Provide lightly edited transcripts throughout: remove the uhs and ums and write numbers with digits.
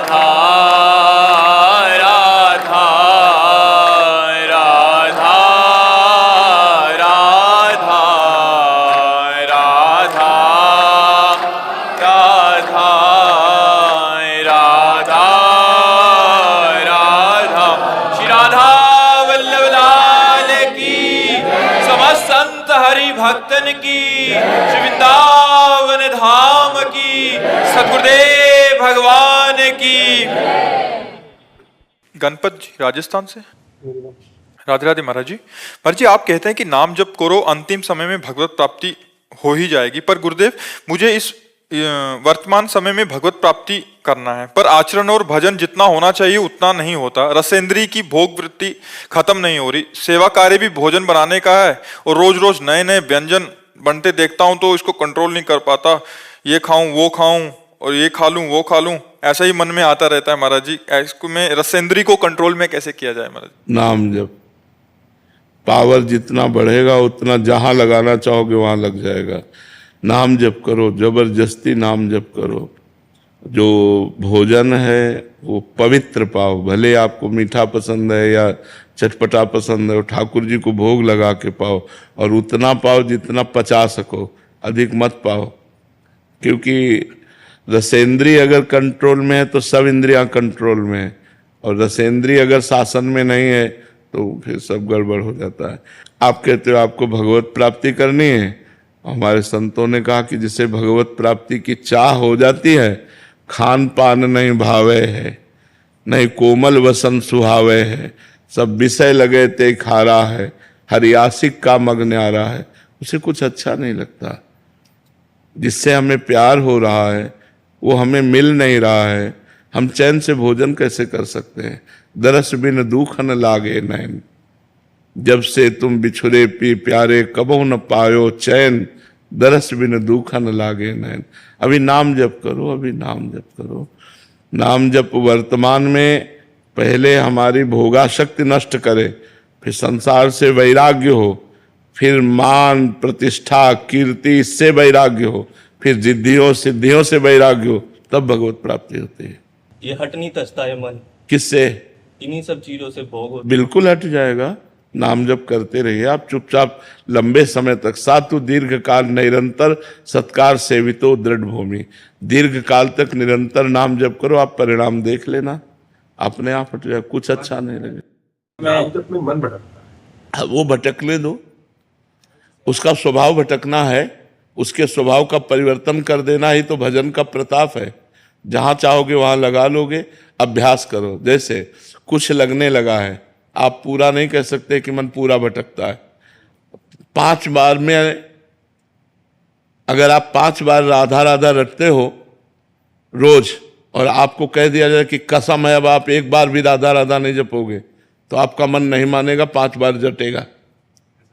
राधा राधा राधा राधा राधा राधा राधा राधा श्री राधा वल्लभ लाल की, समस्त संत हरि भक्तन की, श्री वृंदावन धाम की, सद्गुरुदेव भगवान की। गणपत जी राजस्थान से। राधे राधे महाराज जी। महाराज जी, आप कहते हैं कि नाम जप करो अंतिम समय में भगवत प्राप्ति हो ही जाएगी, पर गुरुदेव मुझे इस वर्तमान समय में भगवत प्राप्ति करना है, पर आचरण और भजन जितना होना चाहिए उतना नहीं होता। रसेंद्री की भोग वृत्ति खत्म नहीं हो रही। सेवा कार्य भी भोजन बनाने का है और रोज रोज नए नए व्यंजन बनते देखता हूं तो इसको कंट्रोल नहीं कर पाता। ये खाऊं वो खाऊं और ये खा लूं वो खा लूं, ऐसा ही मन में आता रहता है महाराज जी। इसको में रसेंद्री को कंट्रोल में कैसे किया जाए महाराज? नाम जप, पावर जितना बढ़ेगा उतना जहां लगाना चाहोगे वहां लग जाएगा। नाम जप करो, जबरदस्ती नाम जप करो। जो भोजन है वो पवित्र पाओ, भले आपको मीठा पसंद है या चटपटा पसंद है, ठाकुर जी को भोग लगा के पाओ, और उतना पाओ जितना पचा सको, अधिक मत पाओ। क्योंकि रसेंद्री अगर कंट्रोल में है तो सब इंद्रियां कंट्रोल में है, और रसेंद्री अगर शासन में नहीं है तो फिर सब गड़बड़ हो जाता है। आप कहते हो आपको भगवत प्राप्ति करनी है, हमारे संतों ने कहा कि जिसे भगवत प्राप्ति की चाह हो जाती है, खान पान नहीं भावे है, नहीं कोमल वसन सुहावे है, सब विषय लगे ते खारा है, हरियासिक का मग न्यारा है, उसे कुछ अच्छा नहीं लगता। जिससे हमें प्यार हो रहा है वो हमें मिल नहीं रहा है, हम चैन से भोजन कैसे कर सकते हैं? दरस बिन दुख न लागे नैन, जब से तुम बिछुरे पी प्यारे, कबहु न पायो चैन, दरस बिन दुख न लागे नैन। अभी नाम जप करो, अभी नाम जप करो। नाम जप वर्तमान में पहले हमारी भोगाशक्ति नष्ट करे, फिर संसार से वैराग्य हो, फिर मान प्रतिष्ठा कीर्ति इससे वैराग्य हो, फिर जिद्दियों सिद्धियों से वैराग्य हो, तब भगवत प्राप्ति होती है। ये हट नहीं तजता है मन, किससे? इन्हीं सब चीजों से भोग होता है। बिल्कुल हट जाएगा। नाम जप करते रहिए आप चुपचाप लंबे समय तक। सातु दीर्घ काल निरंतर सत्कार सेवितो दृढ़ भूमि। दीर्घ काल तक निरंतर नाम जप करो, आप परिणाम देख लेना, अपने आप हट जाएगा। कुछ अच्छा नहीं लगेगा। नाम जप में मन भटकता है। वो भटकने दो, उसका स्वभाव भटकना है, उसके स्वभाव का परिवर्तन कर देना ही तो भजन का प्रताप है। जहां चाहोगे वहां लगा लोगे। अभ्यास करो। जैसे कुछ लगने लगा है, आप पूरा नहीं कह सकते कि मन पूरा भटकता है। 5 बार में अगर आप 5 बार राधा राधा रटते हो रोज, और आपको कह दिया जाए कि कसम है अब आप एक बार भी राधा राधा नहीं जपोगे, तो आपका मन नहीं मानेगा, 5 बार जटेगा,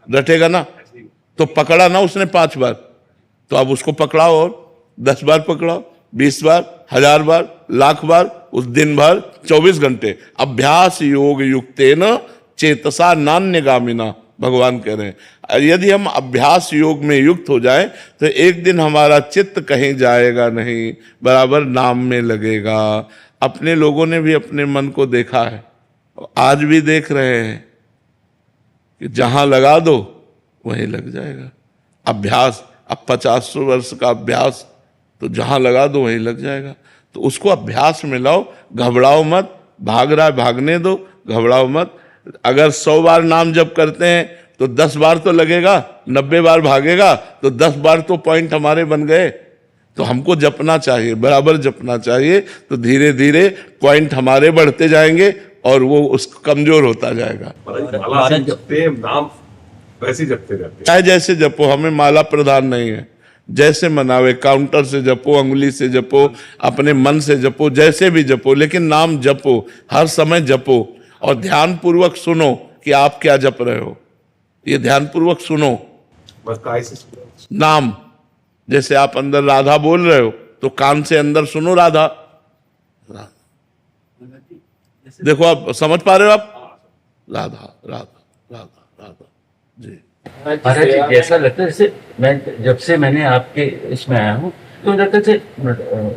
रटेगा ना। तो पकड़ा ना उसने 5 बार, तो आप उसको पकड़ाओ और 10 बार पकड़ाओ, 20 बार, 1000 बार, लाख बार, उस दिन भर 24 घंटे। अभ्यास योग युक्तेन चेतसा नान्यगामिना, भगवान कह रहे हैं। यदि हम अभ्यास योग में युक्त हो जाए तो एक दिन हमारा चित्त कहीं जाएगा नहीं, बराबर नाम में लगेगा। अपने लोगों ने भी अपने मन को देखा है, आज भी देख रहे हैं कि जहां लगा दो वहीं लग जाएगा। अभ्यास, अब 50 वर्ष का अभ्यास, तो जहां लगा दो वहीं लग जाएगा। तो उसको अभ्यास में लाओ, घबराओ मत। भाग रहा है भागने दो, घबराओ मत। अगर 100 बार नाम जप करते हैं तो 10 बार तो लगेगा, 90 बार भागेगा तो 10 बार तो पॉइंट हमारे बन गए। तो हमको जपना चाहिए, बराबर जपना चाहिए, तो धीरे धीरे पॉइंट हमारे बढ़ते जाएंगे और वो उस कमजोर होता जाएगा। माला से जपते हैं, नाम वैसे ही जपते रहते हैं। चाहे जैसे जपो, हमें माला प्रधान नहीं है। जैसे मनावे, काउंटर से जपो, अंगुली से जपो, अपने मन से जपो, जैसे भी जपो, लेकिन नाम जपो, हर समय जपो। और ध्यान पूर्वक सुनो कि आप क्या जप रहे हो, ये ध्यान पूर्वक सुनो। बस काय से सुनो। नाम, जैसे आप अंदर राधा बोल रहे हो तो कान से अंदर सुनो राधा। देखो आप समझ पा रहे हो आप? राधा राधा राधा राधा जी। महाराज जी, ऐसा लगता है जैसे मैं जब से मैंने आपके इसमें आया हूँ तो लगता है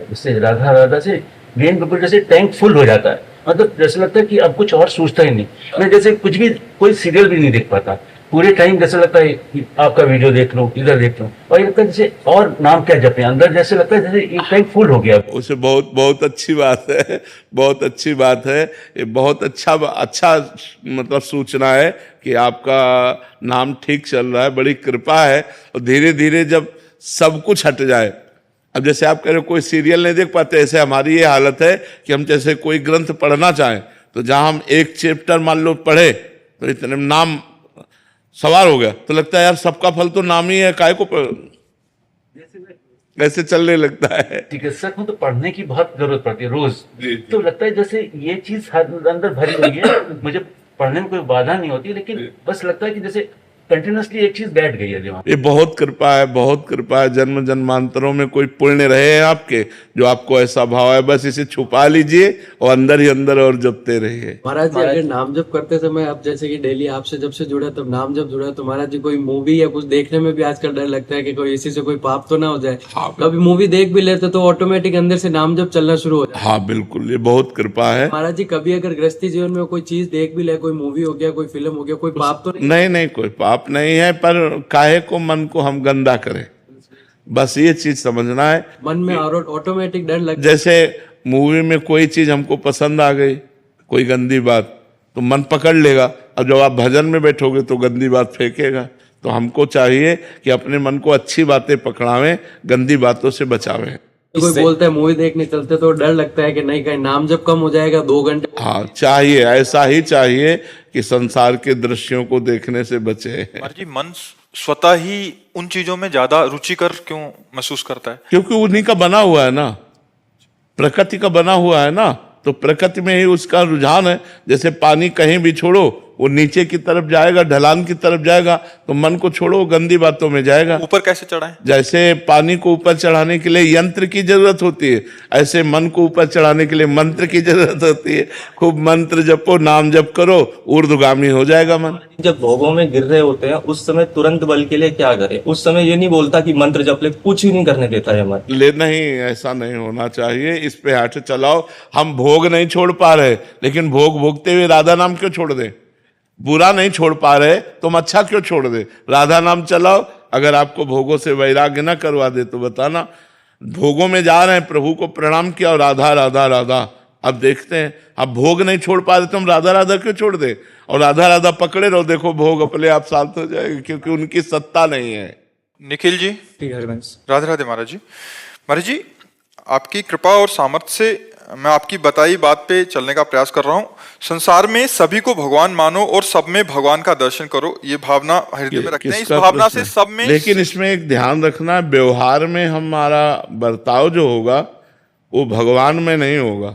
जैसे राधा राधा से ब्रेन बिल्कुल जैसे टैंक फुल हो जाता है, मतलब जैसे लगता है कि अब कुछ और सोचता ही नहीं। मैं जैसे कुछ भी, कोई सीरियल भी नहीं देख पाता पूरे टाइम, जैसे लगता है कि आपका वीडियो देख लो, इधर देख लो, और ये लगता है जैसे और नाम क्या जपे अंदर, जैसे लगता है जैसे एक टैंक फुल हो गया। उसे बहुत बहुत अच्छी बात है, बहुत अच्छी बात है। ये बहुत अच्छा मतलब सूचना है कि आपका नाम ठीक चल रहा है, बड़ी कृपा है। और धीरे धीरे जब सब कुछ हट जाए, अब जैसे आप कह रहे हो कोई सीरियल नहीं देख पाते, ऐसे हमारी ये हालत है कि हम जैसे कोई ग्रंथ पढ़ना चाहें तो जहां हम एक चैप्टर मान लो पढ़े तो इतने नाम सवार हो गया, तो लगता है यार सबका फल तो नाम ही है, काय को ऐसे चलने लगता है। चिकित्सक में तो पढ़ने की बहुत जरूरत पड़ती है रोज, तो लगता है जैसे ये चीज अंदर भरी हुई है, मुझे पढ़ने में कोई बाधा नहीं होती, लेकिन बस लगता है कि जैसे कंटिन्यूसली एक चीज बैठ गई है दिमाग। ये बहुत कृपा है, बहुत कृपा है। जन्म जन्मांतरों में कोई पुण्य रहे हैं आपके जो आपको ऐसा भाव है, बस इसे छुपा लीजिए और अंदर ही अंदर और जपते रहिए। महाराज जी अगर नाम जप करते समय, अब जैसे कि डेली आपसे जब से जुड़ा तब नाम जप जुड़ा, तो महाराज जी कोई मूवी या कुछ देखने में भी आजकल डर लगता है कि कोई इसी से कोई पाप तो ना हो जाए। कभी मूवी देख भी लेते तो ऑटोमेटिक अंदर से नाम जप चलना शुरू हो जाए। हाँ बिल्कुल, ये बहुत कृपा है। महाराज जी कभी अगर गृहस्थी जीवन में कोई चीज देख भी ले, कोई मूवी हो गया, कोई फिल्म हो गया, कोई पाप तो नहीं नहीं, कोई पाप नहीं है, पर काहे को मन को हम गंदा करें, बस ये चीज समझना है। मन में ऑटोमेटिक डर लग, जैसे मूवी में कोई चीज हमको पसंद आ गई, कोई गंदी बात, तो मन पकड़ लेगा। अब जब आप भजन में बैठोगे तो गंदी बात फेंकेगा। तो हमको चाहिए कि अपने मन को अच्छी बातें पकड़ावें, गंदी बातों से बचावें। कोई बोलता है मूवी देखने चलते तो डर लगता है कि नहीं कहीं नाम जब कम हो जाएगा 2 घंटे। हाँ चाहिए, ऐसा ही चाहिए कि संसार के दृश्यों को देखने से बचे। महाराज जी मन स्वतः ही उन चीजों में ज्यादा रुचिकर क्यों महसूस करता है? क्योंकि उन्हीं का बना हुआ है ना, प्रकृति का बना हुआ है ना, तो प्रकृति में ही उसका रुझान है। जैसे पानी कहीं भी छोड़ो वो नीचे की तरफ जाएगा, ढलान की तरफ जाएगा, तो मन को छोड़ो गंदी बातों में जाएगा। ऊपर कैसे चढ़ाएं? जैसे पानी को ऊपर चढ़ाने के लिए यंत्र की जरूरत होती है, ऐसे मन को ऊपर चढ़ाने के लिए मंत्र की जरूरत होती है। खूब मंत्र जपो, नाम जप करो, ऊर्ध्वगामी हो जाएगा मन। जब भोगों में गिर रहे होते हैं उस समय तुरंत बल के लिए क्या करें? उस समय ये नहीं बोलता कि मंत्र जप ले, कुछ ही नहीं करने देता है मन। ले नहीं, ऐसा नहीं होना चाहिए। इस पे हाथ चलाओ। हम भोग नहीं छोड़ पा रहे, लेकिन भोग भोगते हुए राधा नाम क्यों छोड़ दे? बुरा नहीं छोड़ पा रहे, तुम अच्छा क्यों छोड़ दे? राधा नाम चलाओ। अगर आपको भोगों से वैराग्य ना करवा दे तो बताना। भोगों में जा रहे हैं, प्रभु को प्रणाम किया और राधा राधा राधा। अब देखते हैं, अब भोग नहीं छोड़ पा रहे तो हम राधा राधा क्यों छोड़ दे? और राधा राधा पकड़े रहो, देखो भोग अपने आप शांत हो जाएगा, क्योंकि उनकी सत्ता नहीं है। निखिल जी, राधे राधे महाराज जी। महाराज जी आपकी कृपा और सामर्थ्य से मैं आपकी बताई बात पे चलने का प्रयास कर रहा हूँ। संसार में सभी को भगवान मानो और सब में भगवान का दर्शन करो, ये भावना हृदय में रखते हैं। इस भावना से सब में, लेकिन इसमें एक ध्यान रखना, व्यवहार में हमारा बर्ताव जो होगा वो भगवान में नहीं होगा,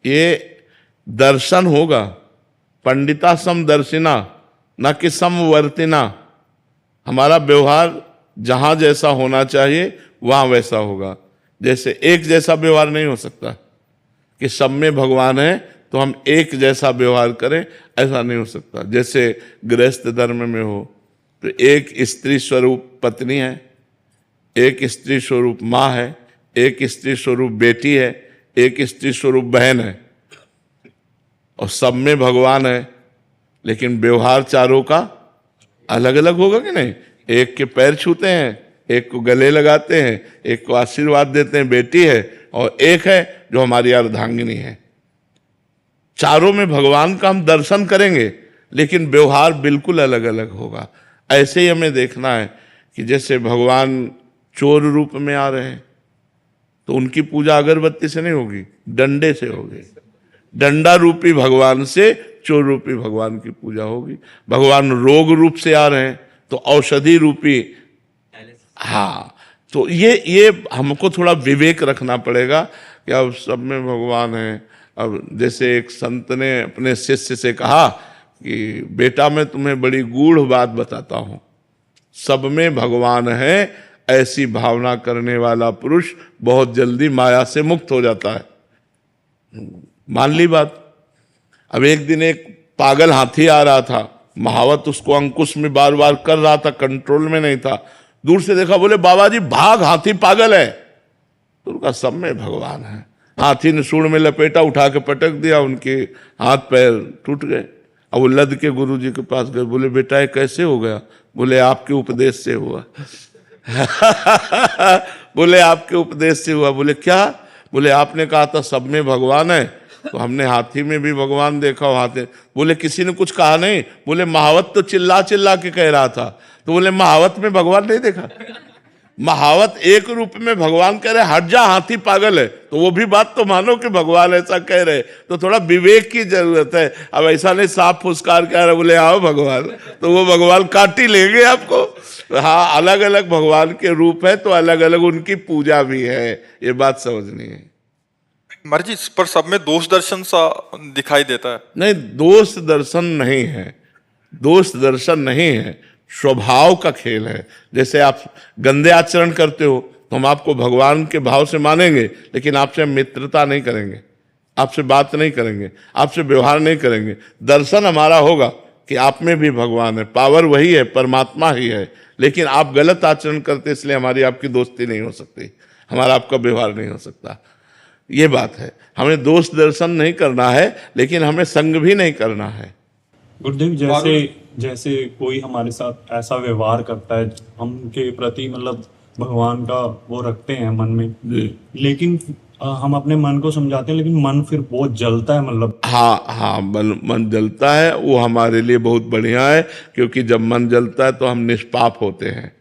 ये दर्शन होगा। पंडिता समदर्शिना न कि समवर्तिना। हमारा व्यवहार जहां जैसा होना चाहिए वहां वैसा होगा। जैसे एक जैसा व्यवहार नहीं हो सकता कि सब में भगवान है तो हम एक जैसा व्यवहार करें, ऐसा नहीं हो सकता। जैसे गृहस्थ धर्म में हो तो एक स्त्री स्वरूप पत्नी है, एक स्त्री स्वरूप माँ है, एक स्त्री स्वरूप बेटी है, एक स्त्री स्वरूप बहन है, और सब में भगवान है। लेकिन व्यवहार चारों का अलग अलग होगा कि नहीं? एक के पैर छूते हैं, एक को गले लगाते हैं, एक को आशीर्वाद देते हैं, बेटी है, और एक है जो हमारी अर्धांगिनी है। चारों में भगवान का हम दर्शन करेंगे, लेकिन व्यवहार बिल्कुल अलग अलग होगा। ऐसे ही हमें देखना है कि जैसे भगवान चोर रूप में आ रहे हैं तो उनकी पूजा अगरबत्ती से नहीं होगी, डंडे से होगी। डंडा रूपी भगवान से चोर रूपी भगवान की पूजा होगी। भगवान रोग रूप से आ रहे हैं तो औषधि रूपी, हाँ, तो ये हमको थोड़ा विवेक रखना पड़ेगा कि अब सब में भगवान है। अब जैसे एक संत ने अपने शिष्य से कहा कि बेटा मैं तुम्हें बड़ी गूढ़ बात बताता हूं, सब में भगवान है, ऐसी भावना करने वाला पुरुष बहुत जल्दी माया से मुक्त हो जाता है। मान ली बात। अब एक दिन एक पागल हाथी आ रहा था, महावत उसको अंकुश में बार बार कर रहा था, कंट्रोल में नहीं था। दूर से देखा, बोले बाबा जी भाग, हाथी पागल है। तो उनका सब में भगवान है। हाथी ने सूंड में लपेटा, उठा के पटक दिया, उनके हाथ पैर टूट गए। अब वो लद के गुरु जी के पास गए, बोले बेटा ये कैसे हो गया? बोले आपके उपदेश से हुआ। बोले आपके उपदेश से हुआ। बोले क्या? बोले आपने कहा था सब में भगवान है, तो हमने हाथी में भी भगवान देखा। हाथी बोले किसी ने कुछ कहा नहीं? बोले महावत तो चिल्ला चिल्ला के कह रहा था। तो बोले महावत में भगवान नहीं देखा? महावत एक रूप में भगवान कह रहे हट जा हाथी पागल है, तो वो भी बात तो मानो कि भगवान ऐसा कह रहे, तो थोड़ा विवेक की जरूरत है। अब ऐसा नहीं साफ फुसकार कह रहे बोले आओ भगवान, तो वो भगवान काट ही लेंगे आपको। हाँ, अलग अलग भगवान के रूप है तो अलग अलग उनकी पूजा भी है, ये बात समझनी है। महाराज जी इस पर सब में दोष दर्शन सा दिखाई देता है। नहीं, दोष दर्शन नहीं है, दोष दर्शन नहीं है, स्वभाव का खेल है। जैसे आप गंदे आचरण करते हो तो हम आपको भगवान के भाव से मानेंगे, लेकिन आपसे मित्रता नहीं करेंगे, आपसे बात नहीं करेंगे, आपसे व्यवहार नहीं करेंगे। दर्शन हमारा होगा कि आप में भी भगवान है, पावर वही है, परमात्मा ही है, लेकिन आप गलत आचरण करते इसलिए हमारी आपकी दोस्ती नहीं हो सकती, हमारा आपका व्यवहार नहीं हो सकता। ये बात है, हमें दोष दर्शन नहीं करना है, लेकिन हमें संग भी नहीं करना है। गुरुदेव जैसे कोई हमारे साथ ऐसा व्यवहार करता है, हम के प्रति मतलब भगवान का वो रखते हैं मन में, लेकिन हम अपने मन को समझाते हैं, लेकिन मन फिर बहुत जलता है, मतलब हाँ, मन जलता है, वो हमारे लिए बहुत बढ़िया है, क्योंकि जब मन जलता है तो हम निष्पाप होते हैं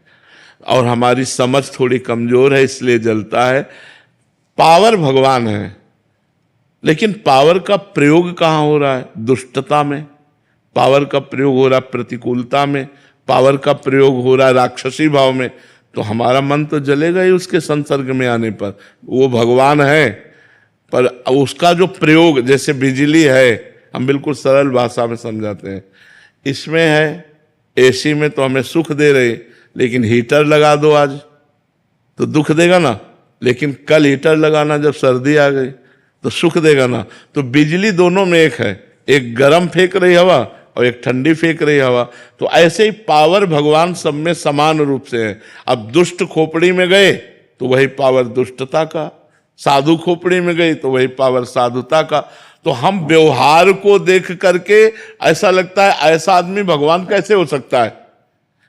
और हमारी समझ थोड़ी कमजोर है, इसलिए जलता है। पावर भगवान है, लेकिन पावर का प्रयोग कहाँ हो रहा है? दुष्टता में। पावर का प्रयोग हो रहा है प्रतिकूलता में, पावर का प्रयोग हो रहा है राक्षसी भाव में, तो हमारा मन तो जलेगा ही उसके संसर्ग में आने पर। वो भगवान है, पर उसका जो प्रयोग, जैसे बिजली है, हम बिल्कुल सरल भाषा में समझाते हैं, इसमें है एसी में तो हमें सुख दे रहे, लेकिन हीटर लगा दो आज तो दुख देगा ना, लेकिन कल हीटर लगाना जब सर्दी आ गई तो सुख देगा ना। तो बिजली दोनों में एक है, एक गर्म फेंक रही हवा और एक ठंडी फेंक रही हवा। तो ऐसे ही पावर भगवान सब में समान रूप से है। अब दुष्ट खोपड़ी में गए तो वही पावर दुष्टता का, साधु खोपड़ी में गई तो वही पावर साधुता का। तो हम व्यवहार को देख करके ऐसा लगता है ऐसा आदमी भगवान कैसे हो सकता है,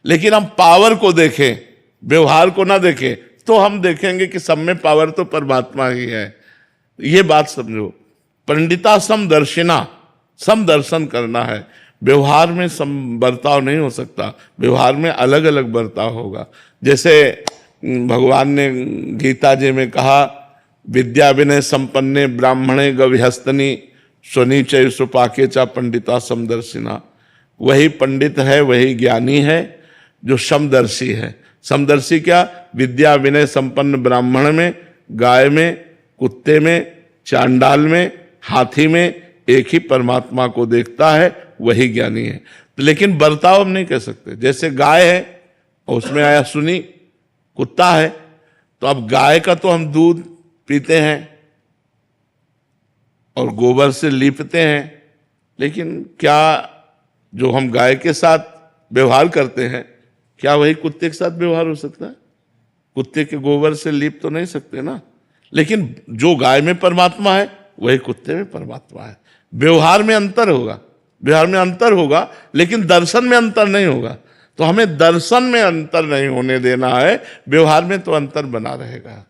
लेकिन हम पावर को देखें, व्यवहार को ना देखें, तो हम देखेंगे कि सब में पावर तो परमात्मा ही है। ये बात समझो। पंडिता समदर्शिना, समदर्शन करना है। व्यवहार में सम बर्ताव नहीं हो सकता, व्यवहार में अलग अलग बर्ताव होगा। जैसे भगवान ने गीता जी में कहा, विद्या विनय संपन्ने ब्राह्मणे गविहस्तनी स्वनीचय सुपाके चा पंडिता समदर्शिना। वही पंडित है, वही ज्ञानी है जो समदर्शी है। समदर्शी क्या? विद्या विनय संपन्न ब्राह्मण में, गाय में, कुत्ते में, चांडाल में, हाथी में एक ही परमात्मा को देखता है, वही ज्ञानी है। लेकिन बर्ताव हम नहीं कह सकते। जैसे गाय है और उसमें आया सुनी, कुत्ता है, तो अब गाय का तो हम दूध पीते हैं और गोबर से लीपते हैं, लेकिन क्या जो हम गाय के साथ व्यवहार करते हैं, क्या वही कुत्ते के साथ व्यवहार हो सकता है? कुत्ते के गोबर से लीप तो नहीं सकते ना। लेकिन जो गाय में परमात्मा है वही कुत्ते में परमात्मा है। व्यवहार में अंतर होगा, व्यवहार में अंतर होगा, लेकिन दर्शन में अंतर नहीं होगा। तो हमें दर्शन में अंतर नहीं होने देना है, व्यवहार में तो अंतर बना रहेगा।